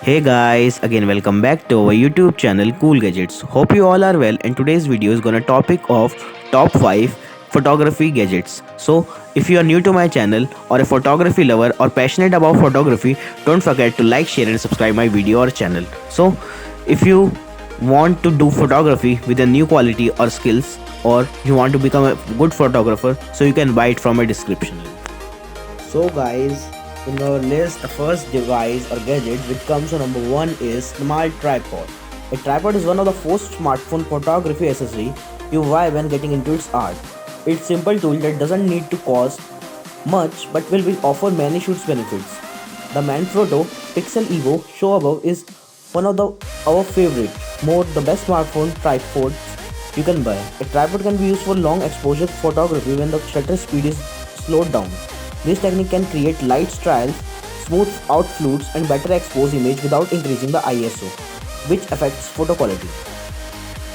Hey guys, again welcome back to our YouTube channel Cool Gadgets. Hope you all are well, and today's video is gonna topic of top 5 photography gadgets. So if you are new to my channel or a photography lover or passionate about photography, don't forget to like, share and subscribe my video or channel. So if you want to do photography with a new quality or skills, or you want to become a good photographer, so you can buy it from my description. So guys, in our list, the first device or gadget which comes on number 1 is smart tripod. A tripod is one of the first smartphone photography accessory you buy when getting into its art. It's simple tool that doesn't need to cost much but will offer many shoots benefits. The Manfrotto Pixel Evo show above is one of our favorite, more the best smartphone tripods you can buy. A tripod can be used for long exposure photography when the shutter speed is slowed down. This technique can create light striles, smooth out flutes and better expose image without increasing the ISO, which affects photo quality.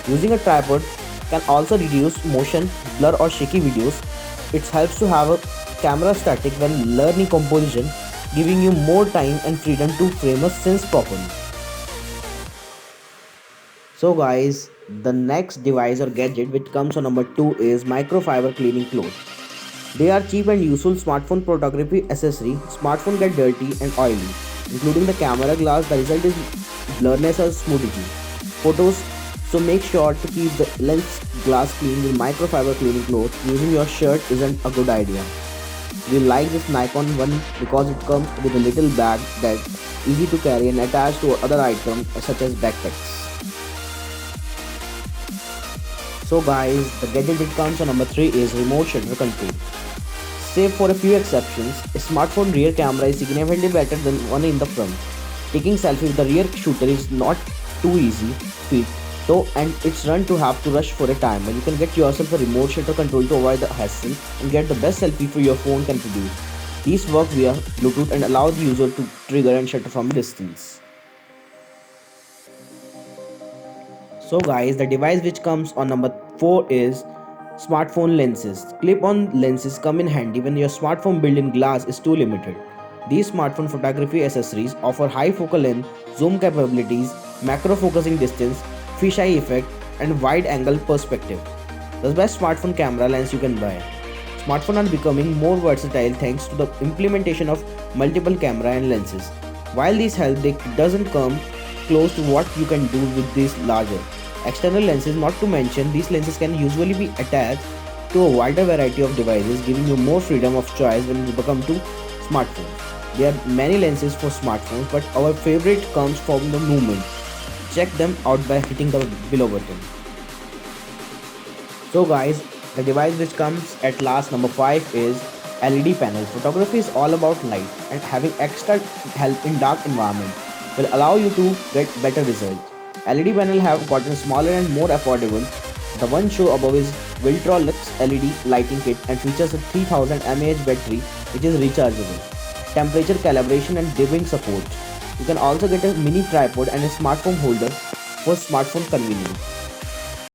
Using a tripod can also reduce motion, blur or shaky videos. It helps to have a camera static when learning composition, giving you more time and freedom to frame a scenes properly. So guys, the next device or gadget which comes on number 2 is microfiber cleaning cloth. They are cheap and useful smartphone photography accessory. Smartphone get dirty and oily, including the camera glass. The result is blurriness or smoothing photos. So make sure to keep the lens glass clean with microfiber cleaning cloth. Using your shirt isn't a good idea. We like this Nikon one because it comes with a little bag that's easy to carry and attach to other items such as backpacks. So guys, the gadget that comes on number 3 is remote shutter control. Save for a few exceptions, a smartphone rear camera is significantly better than one in the front. Taking selfie with the rear shooter is not too easy feat though, and it's run to have to rush for a timer. You can get yourself a remote shutter control to avoid the hassle and get the best selfie for your phone can produce. These work via Bluetooth and allow the user to trigger and shutter from a distance. So guys, the device which comes on number 4 is smartphone lenses. Clip-on lenses come in handy when your smartphone built-in glass is too limited. These smartphone photography accessories offer high focal length, zoom capabilities, macro focusing distance, fisheye effect, and wide-angle perspective. The best smartphone camera lens you can buy. Smartphones are becoming more versatile thanks to the implementation of multiple camera and lenses. While these help, they doesn't come close to what you can do with these larger external lenses. Not to mention, these lenses can usually be attached to a wider variety of devices, giving you more freedom of choice when you come to smartphones. There are many lenses for smartphones, but our favorite comes from the movement. Check them out by hitting the below button. So guys, the device which comes at last number 5 is LED panel. Photography is all about light, and having extra help in dark environment will allow you to get better results. LED panel have gotten smaller and more affordable. The one shown above is Viltrolux LED lighting kit and features a 3000 mAh battery which is rechargeable, temperature calibration and dimming support. You can also get a mini tripod and a smartphone holder for smartphone convenience.